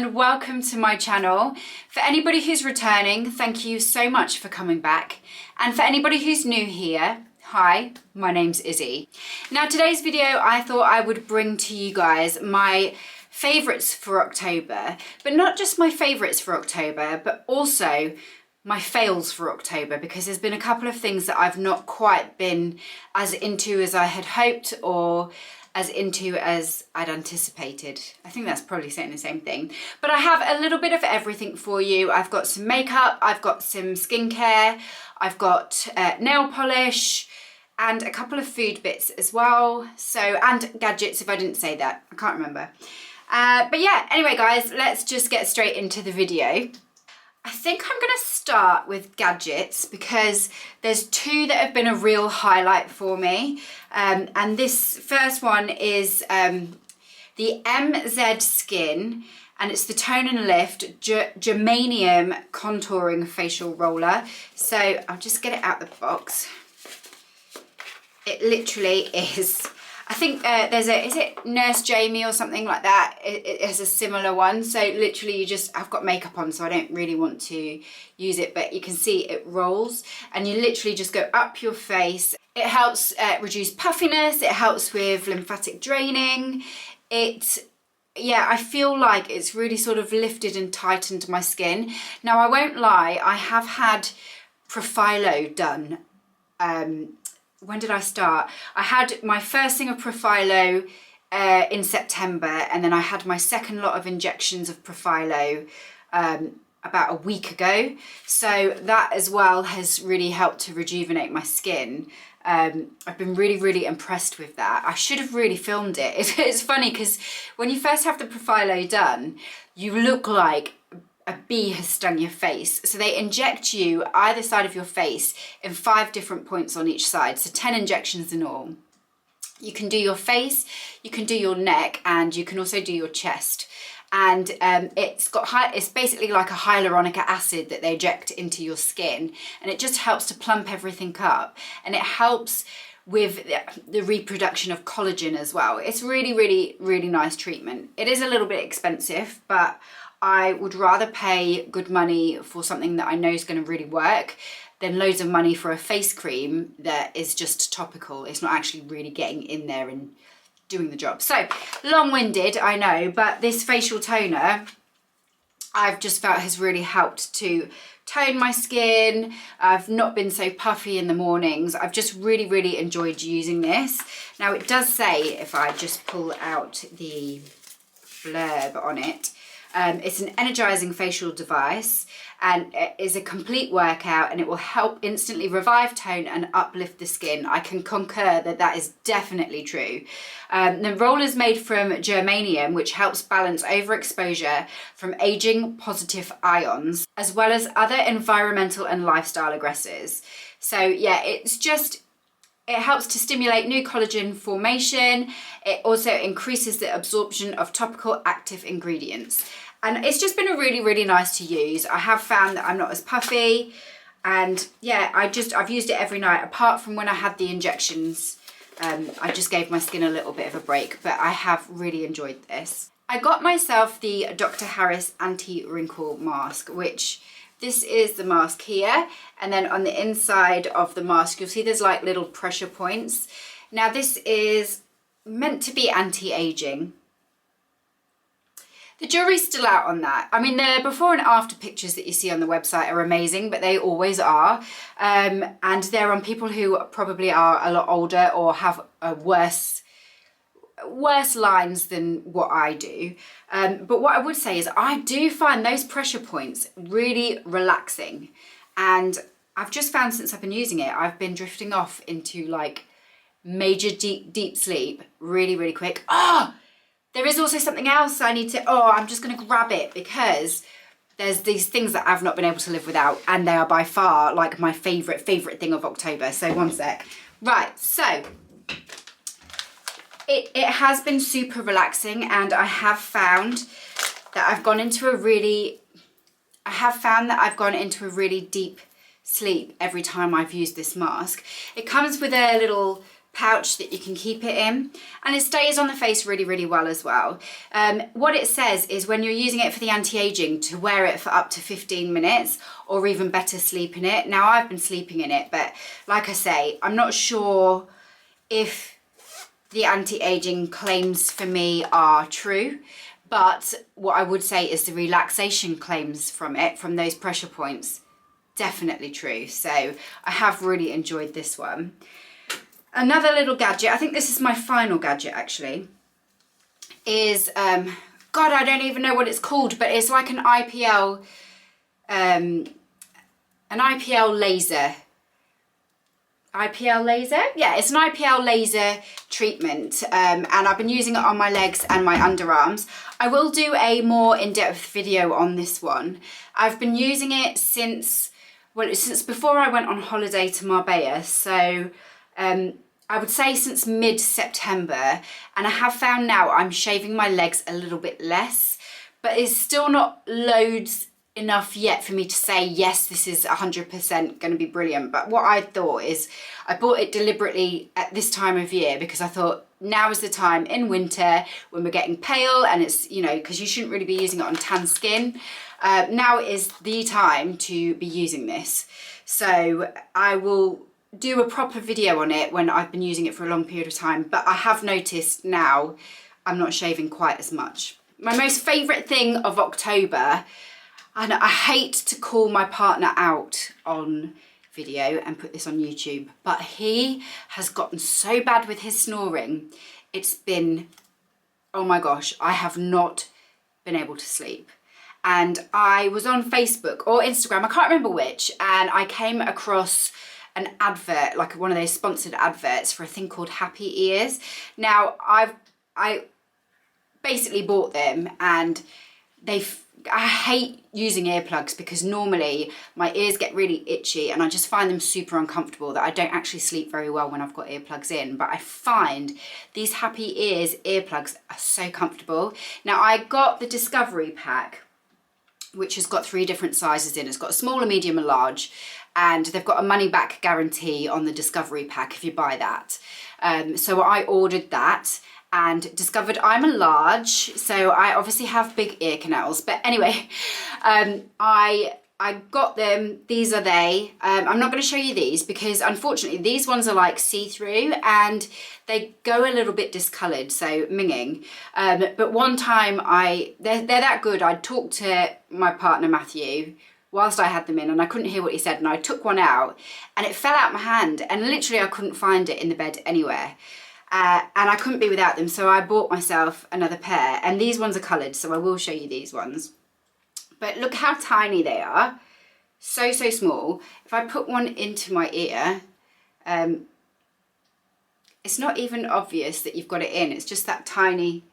and welcome to my channel. For anybody who's returning, thank you so much for coming back. And for anybody who's new here, hi, my name's Izzy. Now today's video I thought I would bring to you guys my favourites for October, but not just my favourites for October, but also my fails for October, because there's been a couple of things that I've not quite been as into as I had hoped or as into as I'd anticipated. I think that's probably saying the same thing. But I have a little bit of everything for you. I've got some makeup, I've got some skincare, I've got nail polish, and a couple of food bits as well. So, and gadgets if I didn't say that, I can't remember. But yeah, anyway guys, let's just get straight into the video. I think I'm gonna start with gadgets because there's two that have been a real highlight for me. And this first one is the MZ Skin, and it's the Tone and Lift Germanium Contouring Facial Roller. So I'll just get it out the box. It literally is, I think there's a, is it Nurse Jamie or something like that? It has a similar one. So literally you just, I've got makeup on so I don't really want to use it, but you can see it rolls and you literally just go up your face. It helps reduce puffiness, it helps with lymphatic draining. Yeah, I feel like it's really sort of lifted and tightened my skin. Now I won't lie, I have had Profilo done. When did I start? I had my first thing of Profilo in September, and then I had my second lot of injections of Profilo about a week ago. So that as well has really helped to rejuvenate my skin. I've been really impressed with that. I should have really filmed it. It's funny because when you first have the Profilo done, you look like a bee has stung your face. So they inject you either side of your face in 5 different points on each side. So 10 injections in all. You can do your face, you can do your neck, and you can also do your chest. And it's basically like a hyaluronic acid that they inject into your skin, and it just helps to plump everything up, and it helps with the reproduction of collagen as well. It's really nice treatment. It is a little bit expensive, but I would rather pay good money for something that I know is going to really work than loads of money for a face cream that is just topical. It's not actually really getting in there and doing the job. So long-winded, I know, but this facial toner I've just felt has really helped to tone my skin. I've not been so puffy in the mornings. I've just really enjoyed using this. Now it does say, if I just pull out the blurb on it, it's an energizing facial device, and it is a complete workout, and it will help instantly revive, tone and uplift the skin. I can concur that that is definitely true. The roller is made from germanium, which helps balance overexposure from aging positive ions, as well as other environmental and lifestyle aggressors. So yeah, it helps to stimulate new collagen formation. It also increases the absorption of topical active ingredients. And it's just been a really nice to use. I have found that I'm not as puffy, and yeah, I've used it every night, apart from when I had the injections. I just gave my skin a little bit of a break, but I have really enjoyed this. I got myself the Dr. Harris Anti-Wrinkle Mask, which this is the mask here, and then on the inside of the mask you'll see there's like little pressure points. Now this is meant to be anti-aging. The jury's still out on that. I mean, the before and after pictures that you see on the website are amazing, but they always are. And they're on people who probably are a lot older or have a worse lines than what I do. But what I would say is I do find those pressure points really relaxing. And I've just found since I've been using it, I've been drifting off into like major deep sleep really quick. There is also something else I need to, I'm just going to grab it because there's these things that I've not been able to live without, and they are by far like my favourite thing of October. So one sec. Right, so it has been super relaxing, and I have found that I've gone into a really deep sleep every time I've used this mask. It comes with a little pouch that you can keep it in, and it stays on the face really, really well as well. What it says is when you're using it for the anti-aging, to wear it for up to 15 minutes or even better, sleep in it. Now, I've been sleeping in it, but like I say, I'm not sure if the anti-aging claims for me are true, but what I would say is the relaxation claims from it, from those pressure points, definitely true. So I have really enjoyed this one. Another little gadget, I think this is my final gadget actually, is, God, I don't even know what it's called, but it's like an IPL laser. IPL laser? Yeah, it's an IPL laser treatment, and I've been using it on my legs and my underarms. I will do a more in-depth video on this one. I've been using it since before I went on holiday to Marbella, so I would say since mid-September, and I have found now I'm shaving my legs a little bit less, but it's still not loads enough yet for me to say, yes, this is 100% going to be brilliant. But what I thought is I bought it deliberately at this time of year because I thought now is the time in winter when we're getting pale, and it's, you know, because you shouldn't really be using it on tan skin. Now is the time to be using this. So I will do a proper video on it when I've been using it for a long period of time, but I have noticed now I'm not shaving quite as much. My most favourite thing of October, and I hate to call my partner out on video and put this on YouTube, but he has gotten so bad with his snoring. It's been, oh my gosh, I have not been able to sleep. And I was on Facebook or Instagram, I can't remember which, and I came across an advert, like one of those sponsored adverts for a thing called Happy Ears. Now, I basically bought them, and I hate using earplugs because normally my ears get really itchy and I just find them super uncomfortable, that I don't actually sleep very well when I've got earplugs in. But I find these Happy Ears earplugs are so comfortable. Now, I got the Discovery pack, which has got 3 different sizes in. It's got a small, a medium, a large, and they've got a money back guarantee on the Discovery pack if you buy that. So I ordered that and discovered I'm a large, so I obviously have big ear canals. But anyway, I got them. These are they. I'm not going to show you these because unfortunately these ones are like see-through and they go a little bit discoloured, so minging. But one time they're that good. I talked to my partner Matthew whilst I had them in, and I couldn't hear what he said, and I took one out and it fell out my hand, and literally I couldn't find it in the bed anywhere. And I couldn't be without them, so I bought myself another pair, and these ones are coloured, so I will show you these ones. But look how tiny they are, so small. If I put one into my ear, it's not even obvious that you've got it in, it's just that tiny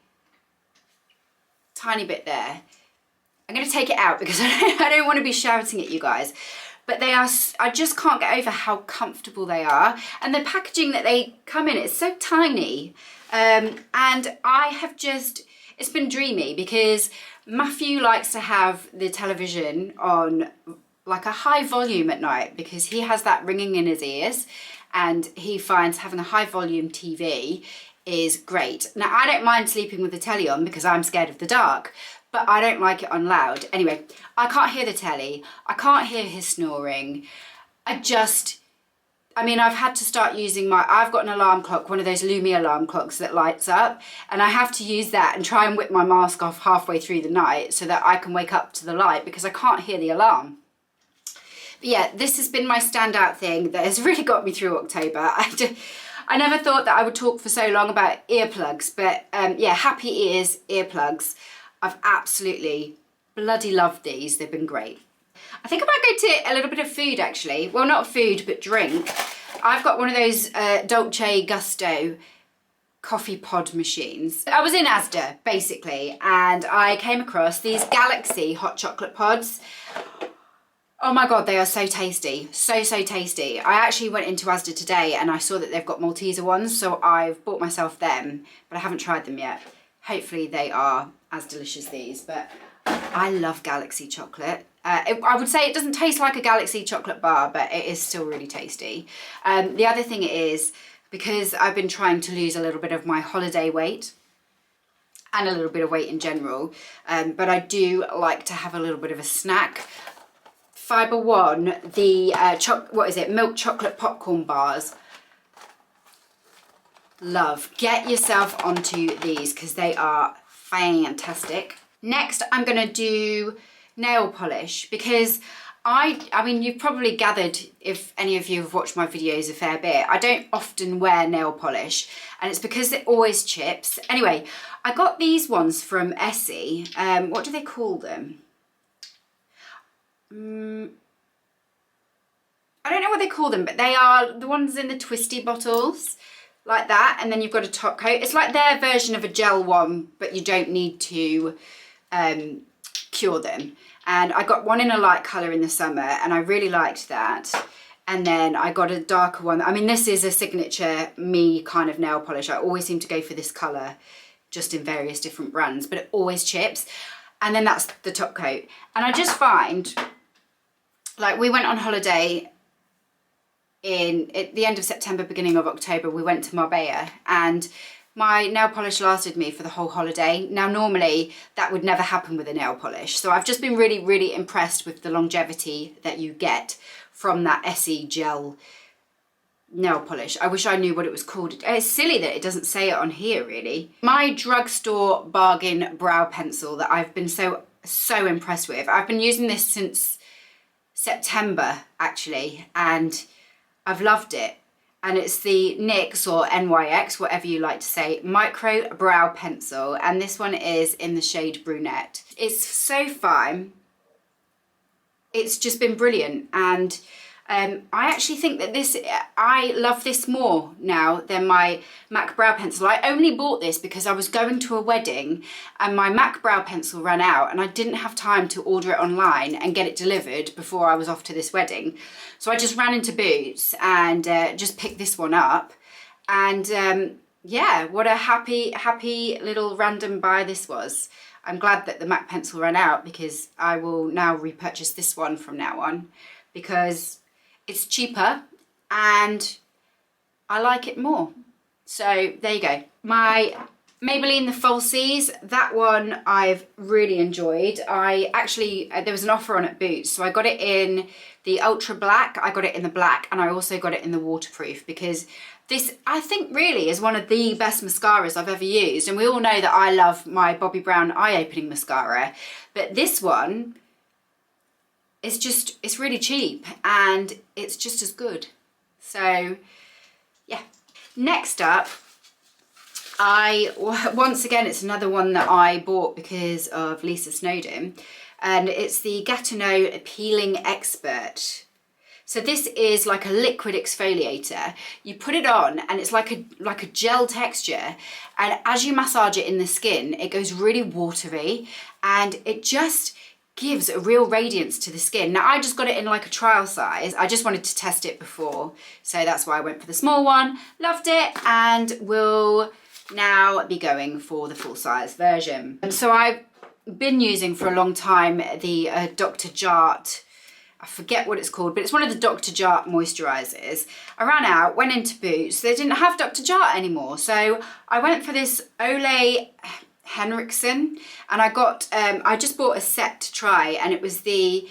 bit there. I'm going to take it out because I don't want to be shouting at you guys. But they are, I just can't get over how comfortable they are. And the packaging that they come in, it's so tiny. And I have just, it's been dreamy because Matthew likes to have the television on like a high volume at night because he has that ringing in his ears, and he finds having a high volume TV is great. Now, I don't mind sleeping with the telly on because I'm scared of the dark, but I don't like it on loud. Anyway, I can't hear the telly. I can't hear his snoring. I mean, I've had to start using I've got an alarm clock, one of those Lumi alarm clocks that lights up, and I have to use that and try and whip my mask off halfway through the night so that I can wake up to the light because I can't hear the alarm. But yeah, this has been my standout thing that has really got me through October. I never thought that I would talk for so long about earplugs, but yeah, Happy Ears earplugs. I've absolutely bloody loved these. They've been great. I think I might go to a little bit of food actually. Well, not food, but drink. I've got one of those Dolce Gusto coffee pod machines. I was in Asda basically, and I came across these Galaxy hot chocolate pods. Oh my God, they are so tasty. So tasty. I actually went into Asda today and I saw that they've got Malteser ones, so I've bought myself them, but I haven't tried them yet. Hopefully they are as delicious as these, but I love Galaxy chocolate. I would say it doesn't taste like a Galaxy chocolate bar, but it is still really tasty. The other thing is, because I've been trying to lose a little bit of my holiday weight and a little bit of weight in general, but I do like to have a little bit of a snack. Fibre One, the milk chocolate popcorn bars. Love. Get yourself onto these because they are fantastic. Next, I'm going to do nail polish because I mean, you've probably gathered, if any of you have watched my videos a fair bit, I don't often wear nail polish, and it's because it always chips. Anyway, I got these ones from Essie. What do they call them? I don't know what they call them, but they are the ones in the twisty bottles, like that, and then you've got a top coat. It's like their version of a gel one, but you don't need to cure them. And I got one in a light colour in the summer, and I really liked that. And then I got a darker one. I mean, this is a signature me kind of nail polish. I always seem to go for this colour, just in various different brands, but it always chips. And then that's the top coat. And I just find, like, we went on holiday at the end of September, beginning of October. We went to Marbella, and my nail polish lasted me for the whole holiday. Now, normally that would never happen with a nail polish. So I've just been really, really impressed with the longevity that you get from that Essie gel nail polish. I wish I knew what it was called. It's silly that it doesn't say it on here, really. My drugstore bargain brow pencil that I've been so impressed with. I've been using this since September, actually, and I've loved it. And it's the NYX or NYX, whatever you like to say, Micro Brow Pencil. And this one is in the shade Brunette. It's so fine. It's just been brilliant. And I actually think that I love this more now than my MAC Brow Pencil. I only bought this because I was going to a wedding and my MAC Brow Pencil ran out, and I didn't have time to order it online and get it delivered before I was off to this wedding. So I just ran into Boots and just picked this one up. And yeah, what a happy little random buy this was. I'm glad that the MAC pencil ran out, because I will now repurchase this one from now on, because it's cheaper and I like it more. So there you go. My Maybelline The Falsies, that one I've really enjoyed. There was an offer on at Boots, so I got it in the ultra black, I got it in the black, and I also got it in the waterproof, because this, I think, really is one of the best mascaras I've ever used. And we all know that I love my Bobbi Brown eye-opening mascara, but this one is just, it's really cheap and it's just as good. So yeah. Next up, once again, it's another one that I bought because of Lisa Snowdon, and it's the Gatineau Peeling Expert. So this is like a liquid exfoliator. You put it on and it's like a gel texture, and as you massage it in the skin, it goes really watery and it just gives a real radiance to the skin. Now, I just got it in like a trial size. I just wanted to test it before, so that's why I went for the small one. Loved it, and will now be going for the full size version. And so I've been using for a long time the Dr. Jart, I forget what it's called, but it's one of the Dr. Jart moisturizers. I ran out, went into Boots, they didn't have Dr. Jart anymore, so I went for this OLEHENRIKSEN, and I got, I just bought a set to try, and it was the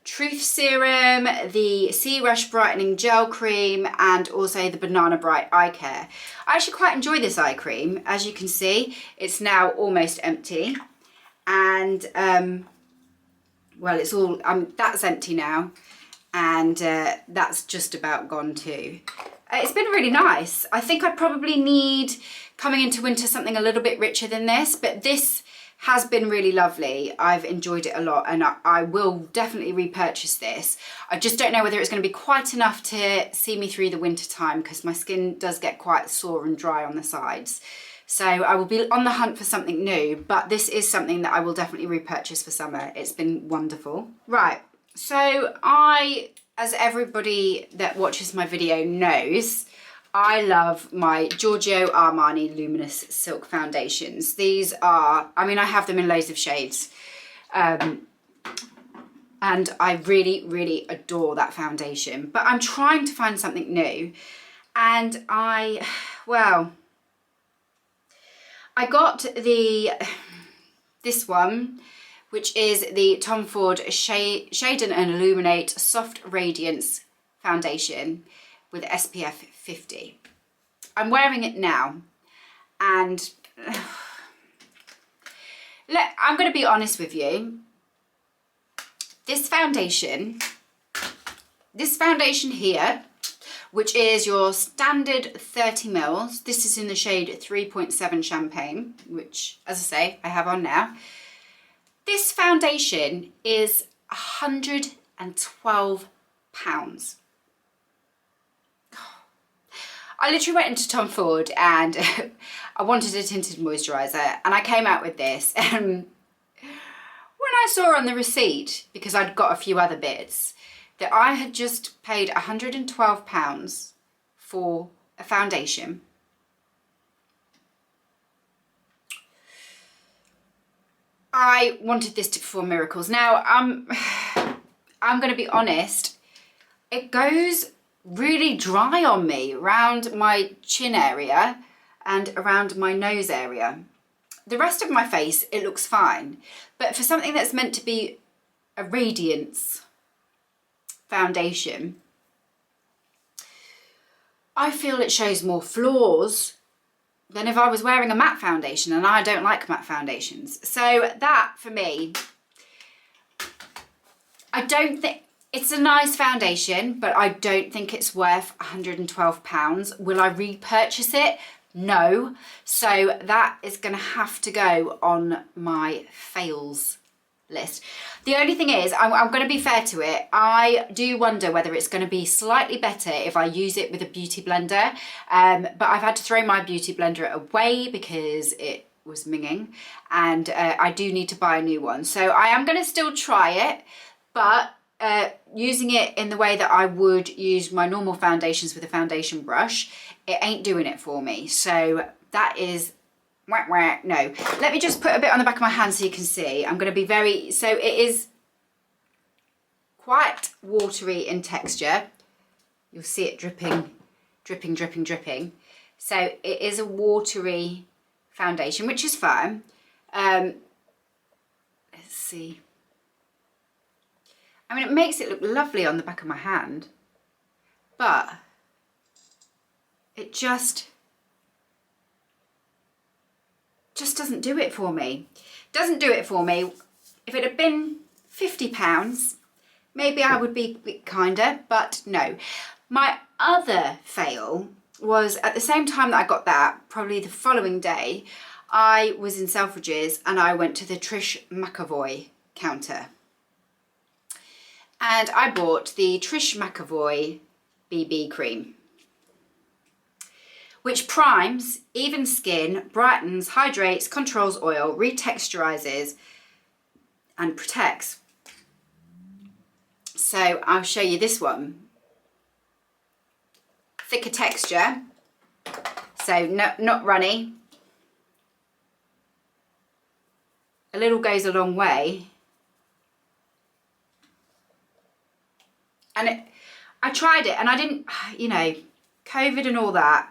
Truth Serum, the Sea Rush Brightening Gel Cream, and also the Banana Bright Eye Care. I actually quite enjoy this eye cream. As you can see, it's now almost empty, and well, it's all, that's empty now, and that's just about gone too. It's been really nice. I think I probably need, coming into winter, something a little bit richer than this, but this has been really lovely. I've enjoyed it a lot, and I will definitely repurchase this. I just don't know whether it's going to be quite enough to see me through the winter time, because my skin does get quite sore and dry on the sides. So I will be on the hunt for something new, but this is something that I will definitely repurchase for summer. It's been wonderful. Right, so as everybody that watches my video knows, I love my Georgio Armarni Luminous Silk Foundations. These are, I mean, I have them in loads of shades. and I really, really adore that foundation. But I'm trying to find something new, and I got this one, which is the Tom Ford Shade and Illuminate Soft Radiance Foundation with SPF 50. I'm wearing it now, and I'm going to be honest with you. This foundation here, which is your standard 30 mils. This is in the shade 3.7 Champagne, which, as I say, I have on now. This foundation is £112. I literally went into Tom Ford and I wanted a tinted moisturiser, and I came out with this. And when I saw on the receipt, because I'd got a few other bits, that I had just paid £112 for a foundation, I wanted this to perform miracles. Now, I'm going to be honest, it goes really dry on me around my chin area and around my nose area. The rest of my face, it looks fine, but for something that's meant to be a Radiance foundation, I feel it shows more flaws than if I was wearing a matte foundation, and I don't like matte foundations. So that, for me, I don't think, it's a nice foundation, but I don't think it's worth £112. Will I repurchase it? No. So that is going to have to go on my fails list. The only thing is, I'm going to be fair to it. I do wonder whether it's going to be slightly better if I use it with a beauty blender. But I've had to throw my beauty blender away because it was minging, and I do need to buy a new one. So I am going to still try it, but using it in the way that I would use my normal foundations with a foundation brush, it ain't doing it for me. So that is no. Let me just put a bit on the back of my hand so you can see. I'm going to be very, so it is quite watery in texture. You'll see it dripping, dripping, dripping, dripping. So it is a watery foundation, which is fine. Let's see. I mean, it makes it look lovely on the back of my hand, but it just doesn't do it for me. Doesn't do it for me. If it had been £50, maybe I would be a bit kinder, but no. My other fail was, at the same time that I got that, probably the following day, I was in Selfridges and I went to the Trish McEvoy counter. And I bought the Trish McEvoy BB cream, which primes, evens skin, brightens, hydrates, controls oil, retexturizes, and protects. So I'll show you this one. Thicker texture, so not runny. A little goes a long way. And I tried it and I didn't, you know, COVID and all that.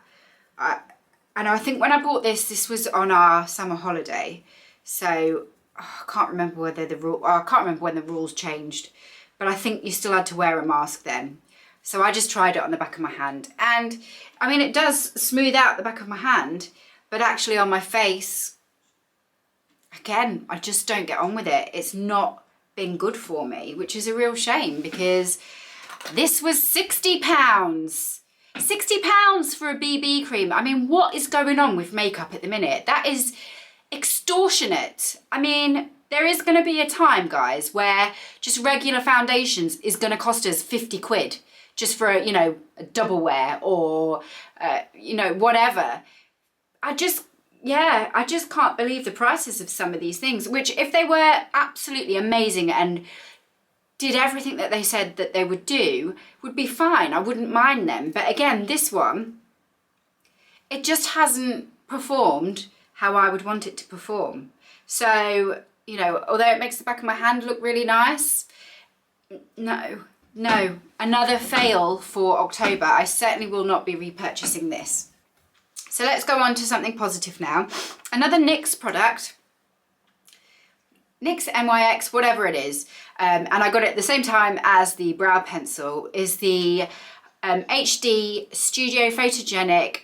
And I think when I bought this was on our summer holiday. So I can't remember whether I can't remember when the rules changed, but I think you still had to wear a mask then. So I just tried it on the back of my hand. And I mean, it does smooth out the back of my hand, but actually on my face, again, I just don't get on with it. It's not been good for me, which is a real shame because this was £60. £60 for a BB cream. I mean, what is going on with makeup at the minute? That is extortionate. I mean, there is going to be a time, guys, where just regular foundations is going to cost us 50 quid just for, you know, a double wear or, you know, whatever. I just can't believe the prices of some of these things, which if they were absolutely amazing and did everything that they said that they would do, would be fine. I wouldn't mind them. But again, this one, it just hasn't performed how I would want it to perform. So, you know, although it makes the back of my hand look really nice, No, another fail for October. I certainly will not be repurchasing this. So let's go on to something positive now. Another NYX product, NYX, NYX, whatever it is, and I got it at the same time as the brow pencil, is the HD Studio Photogenic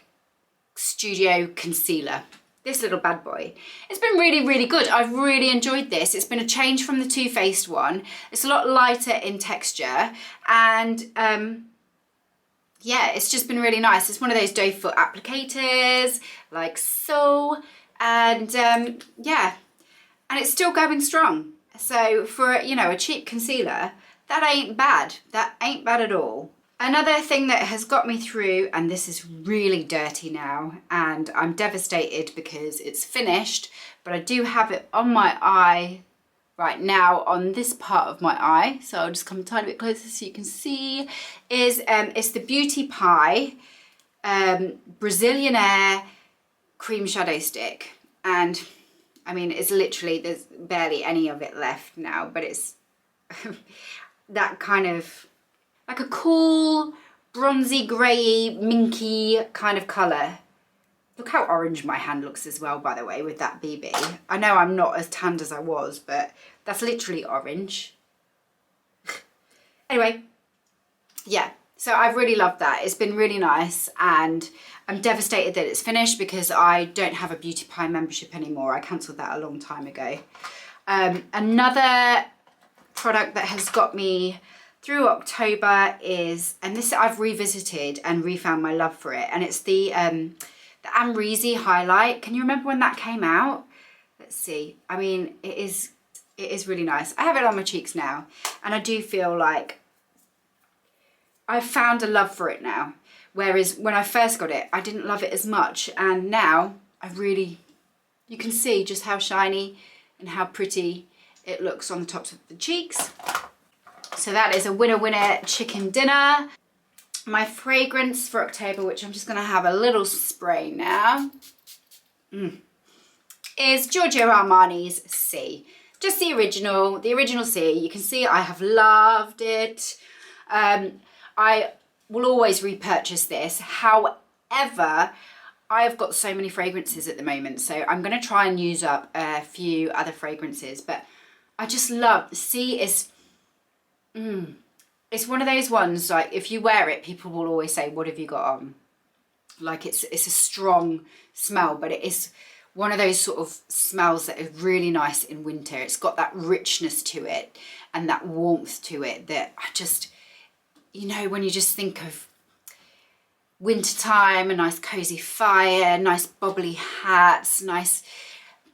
Studio Concealer. This little bad boy. It's been really, really good. I've really enjoyed this. It's been a change from the Too Faced one. It's a lot lighter in texture, and yeah, it's just been really nice. It's one of those doe foot applicators, like so, and yeah, and it's still going strong. So for, you know, a cheap concealer, that ain't bad. That ain't bad at all. Another thing that has got me through, and this is really dirty now, and I'm devastated because it's finished, but I do have it on my eye right now, on this part of my eye, so I'll just come a tiny bit closer so you can see, is it's the Beauty Pie Brazilian Air Cream Shadow Stick. And I mean, it's literally, there's barely any of it left now, but it's that kind of, like a cool, bronzy, grey, minky kind of colour. Look how orange my hand looks as well, by the way, with that BB. I know I'm not as tanned as I was, but that's literally orange. Anyway, yeah, so I've really loved that. It's been really nice, and I'm devastated that it's finished because I don't have a Beauty Pie membership anymore. I cancelled that a long time ago. Another product that has got me through October is, and this I've revisited and refound my love for it, and it's the Armarni highlight. Can you remember when that came out? Let's see. I mean, it is really nice. I have it on my cheeks now, and I do feel like I've found a love for it now. Whereas when I first got it, I didn't love it as much, and now I really, you can see just how shiny and how pretty it looks on the tops of the cheeks. So that is a winner chicken dinner. My fragrance for October, which I'm just gonna have a little spray now, is Giorgio Armani's C. Just the original C. You can see I have loved it. I will always repurchase this. However, I've got so many fragrances at the moment, so I'm gonna try and use up a few other fragrances, but I just love, C is, it's one of those ones, like, if you wear it, people will always say, what have you got on? Like, it's a strong smell, but it is one of those sort of smells that are really nice in winter. It's got that richness to it and that warmth to it that I just, you know, when you just think of wintertime, a nice cozy fire, nice bubbly hats, nice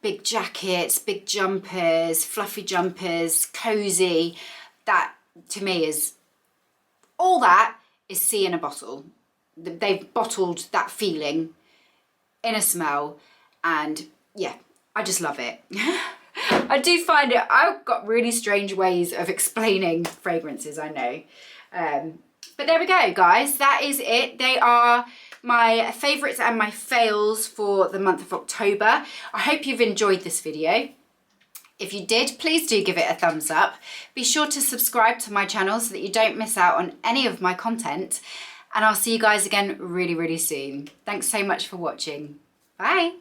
big jackets, big jumpers, fluffy jumpers, cozy, that to me is, all that is C in a bottle. They've bottled that feeling in a smell, and yeah, I just love it. I do find it, I've got really strange ways of explaining fragrances, I know. But there we go, guys, that is it. They are my favourites and my fails for the month of October. I hope you've enjoyed this video. If you did, please do give it a thumbs up. Be sure to subscribe to my channel so that you don't miss out on any of my content. And I'll see you guys again really, really soon. Thanks so much for watching. Bye.